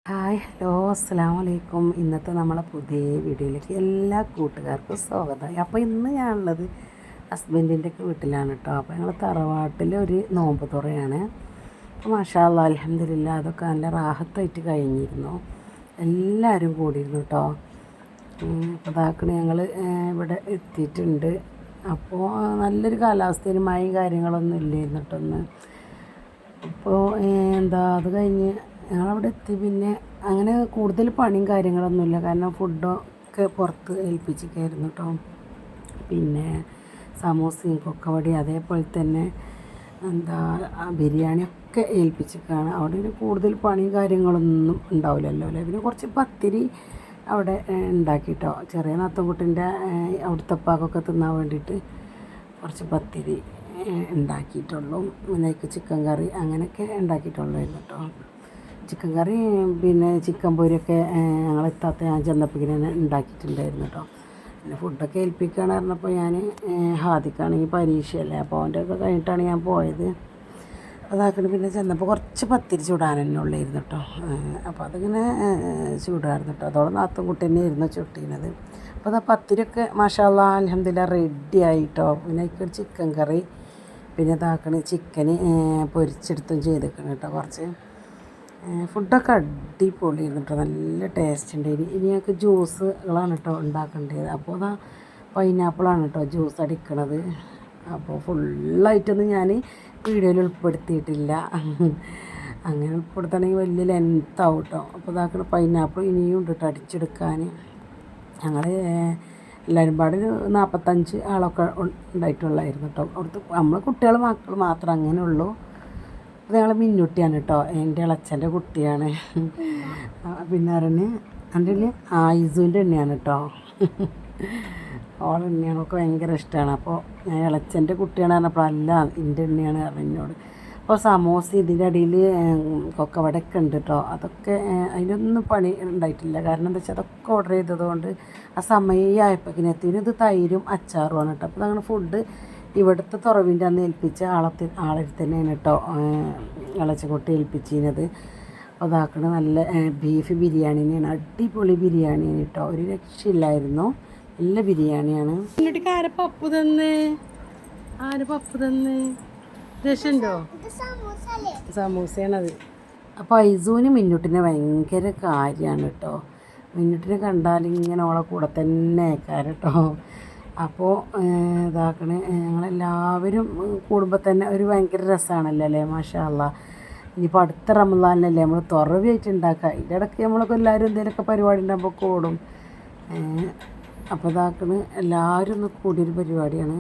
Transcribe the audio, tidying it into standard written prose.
Hi hello അസ്സലാമു അലൈക്കും. ഇന്നത്തെ നമ്മളെ പുതിയ വീഡിയോയിലേക്ക് എല്ലാ കൂട്ടുകാർക്കും സ്വാഗതം. അപ്പോൾ ഇന്ന് ഞാനുള്ളത് ഹസ്ബൻഡിൻ്റെ ഒക്കെ വീട്ടിലാണ് കേട്ടോ. അപ്പോൾ ഞങ്ങൾ തറവാട്ടിൽ ഒരു നോമ്പ് തുറയാണ്. അപ്പോൾ മാഷാ അല്ലാഹ് അൽഹംദുലില്ലാഹ് അതൊക്കെ നല്ല റാഹത്തായിട്ട് കഴിഞ്ഞിരുന്നു. എല്ലാവരും കൂടിയിരുന്നു കേട്ടോ. അപ്പോൾ ഇതാക്കണ ഞങ്ങൾ ഇവിടെ എത്തിയിട്ടുണ്ട്. അപ്പോൾ നല്ലൊരു കാലാവസ്ഥയിൽ മഴയും കാര്യങ്ങളൊന്നും ഇല്ലായിരുന്നു കേട്ടോ ഒന്ന്. അപ്പോൾ അത് കഴിഞ്ഞ് ഞങ്ങളവിടെ എത്തി. പിന്നെ അങ്ങനെ കൂടുതൽ പണിയും കാര്യങ്ങളൊന്നുമില്ല, കാരണം ഫുഡൊക്കെ പുറത്ത് ഏൽപ്പിച്ചിരിക്കുകയായിരുന്നു കേട്ടോ. പിന്നെ സമൂസയും കൊക്കവടയും അതേപോലെ തന്നെ ബിരിയാണിയൊക്കെ ഏൽപ്പിച്ചിരിക്കുകയാണ്. അവിടെ ഒരു കൂടുതൽ പണിയും കാര്യങ്ങളൊന്നും ഉണ്ടാവില്ലല്ലോ അല്ലേ. പിന്നെ കുറച്ച് പത്തിരി അവിടെ ഉണ്ടാക്കിയിട്ടോ, ചെറിയ നാത്തൻകുട്ടിൻ്റെ അവിടുത്തെ ഉപ്പാക്കൊക്കെ തിന്നാൻ വേണ്ടിയിട്ട് കുറച്ച് പത്തിരി ഉണ്ടാക്കിയിട്ടുള്ളൂ. പിന്നെ ചിക്കൻ കറി അങ്ങനെയൊക്കെ ഉണ്ടാക്കിയിട്ടുള്ളായിരുന്നു കേട്ടോ. ചിക്കൻ കറി പിന്നെ ചിക്കൻ പൊരിയൊക്കെ ഞങ്ങളെത്താത്ത ഞാൻ ചെന്നപ്പോഴേക്കും ഉണ്ടാക്കിയിട്ടുണ്ടായിരുന്നു കേട്ടോ. പിന്നെ ഫുഡൊക്കെ ഏൽപ്പിക്കുകയാണ് പറഞ്ഞപ്പോൾ ഞാൻ ഹാദിക്കാണെങ്കിൽ പരീക്ഷയല്ലേ, അപ്പോൾ അവൻ്റെ ഒക്കെ കഴിഞ്ഞിട്ടാണ് ഞാൻ പോയത്. അതാക്കണം. പിന്നെ ചെന്നപ്പോൾ കുറച്ച് പത്തിരി ചൂടാൻ തന്നെ ഉള്ളായിരുന്നു കേട്ടോ. അപ്പോൾ അതിങ്ങനെ ചൂടായിരുന്നു കേട്ടോ. അതോടെ നാത്തുംകുട്ടി തന്നെ ആയിരുന്നു ചുട്ടീനത്. അപ്പോൾ അത് പത്തിരിയൊക്കെ മാഷാ അല്ലാഹ് അൽഹംദുലില്ലാഹ് റെഡി ആയിട്ടോ. പിന്നെ അതിൽ ചിക്കൻ കറി, പിന്നെ ചിക്കന് പൊരിച്ചെടുത്തും ചെയ്തേക്കണം കേട്ടോ. കുറച്ച് ഫുഡൊക്കെ അടിപൊളിയായിരുന്നു കേട്ടോ, നല്ല ടേസ്റ്റ് ഉണ്ട്. ഇനി ഞങ്ങൾക്ക് ജ്യൂസുകളാണ് കേട്ടോ ഉണ്ടാക്കേണ്ടത്. അപ്പോൾ പൈനാപ്പിളാണ് കേട്ടോ ജ്യൂസ് അടിക്കണത്. അപ്പോൾ ഫുള്ളായിട്ടൊന്നും ഞാൻ വീഡിയോയിൽ ഉൾപ്പെടുത്തിയിട്ടില്ല. അങ്ങനെ ഉൾപ്പെടുത്തണമെങ്കിൽ വലിയ ലെങ്ത്താവും കേട്ടോ. അപ്പോൾ പൈനാപ്പിൾ ഇനിയും ഉണ്ട് കേട്ടോ അടിച്ചെടുക്കാൻ. ഞങ്ങൾ എല്ലാവരും പാടെ ഒരു 45 ആളൊക്കെ ഉണ്ടായിട്ടുള്ളായിരുന്നു കേട്ടോ. അവിടുത്തെ നമ്മൾ കുട്ടികൾ മക്കൾ മാത്രം അങ്ങനെ ഉള്ളൂ. അത് ഞങ്ങൾ മിന്നുട്ടിയാണ് കേട്ടോ, എൻ്റെ ഇളച്ചൻ്റെ കുട്ടിയാണ്. പിന്നെ എൻ്റെ ആയിസുവിൻ്റെ എണ്ണയാണ് കേട്ടോ. എണ്ണയാണ് ഒക്കെ ഭയങ്കര ഇഷ്ടമാണ്. അപ്പോൾ ഞാൻ ഇളച്ചൻ്റെ കുട്ടിയാണ് പറഞ്ഞപ്പോൾ അല്ല എൻ്റെ എണ്ണയാണ് പറഞ്ഞോട്. അപ്പോൾ സമോസ ഇതിൻ്റെ അടിയിൽ കൊക്കവടയൊക്കെ ഉണ്ട് കേട്ടോ. അതൊക്കെ അതിനൊന്നും പണി ഉണ്ടായിട്ടില്ല, കാരണം എന്താ വെച്ചാൽ അതൊക്കെ ഓർഡർ ചെയ്തതുകൊണ്ട് ആ സമയമായപ്പോഴേക്കും എത്തി. ഇത് തൈരും അച്ചാറുമാണ് കേട്ടോ. അപ്പോൾ അങ്ങനെ ഫുഡ് ഇവിടുത്തെ തുറവിൻ്റെ അന്ന് ഏൽപ്പിച്ച ആളെ തന്നെയാണ് കേട്ടോ ഇളച്ചക്കുട്ടി ഏൽപ്പിച്ചിരുന്നത്. അപ്പോൾ നല്ല ബീഫ് ബിരിയാണി തന്നെയാണ്, അടിപൊളി ബിരിയാണിയാണ് കേട്ടോ, ഒരു രക്ഷയില്ലായിരുന്നു. നല്ല ബിരിയാണിയാണ്. എന്നിട്ട് ആരെ പപ്പു തന്ന് രസമുണ്ടോ? സമൂസയാണത്. അപ്പോൾ ഐസൂന് മിന്നുട്ടിനെ ഭയങ്കര കാര്യമാണ് കേട്ടോ. മിന്നുട്ടിനെ കണ്ടാലിങ്ങനെ ഓളെ കൂടെ തന്നെ കേട്ടോ. അപ്പോൾ ഞങ്ങളെല്ലാവരും കൂടുമ്പോൾ തന്നെ ഒരു ഭയങ്കര രസമാണല്ലോ അല്ലേ. മാഷാ അല്ലാഹ്. ഇനിയിപ്പോൾ അടുത്ത റമദാനിലല്ലേ നമ്മൾ തുറവിയായിട്ട് ഉണ്ടാക്കുക. ഇതിൻ്റെ ഇടയ്ക്ക് നമ്മളൊക്കെ എല്ലാവരും എന്തെങ്കിലുമൊക്കെ പരിപാടി ഉണ്ടാകുമ്പോൾ കൂടും. അപ്പോൾ എല്ലാവരും ഒന്ന് കൂടിയൊരു പരിപാടിയാണ്.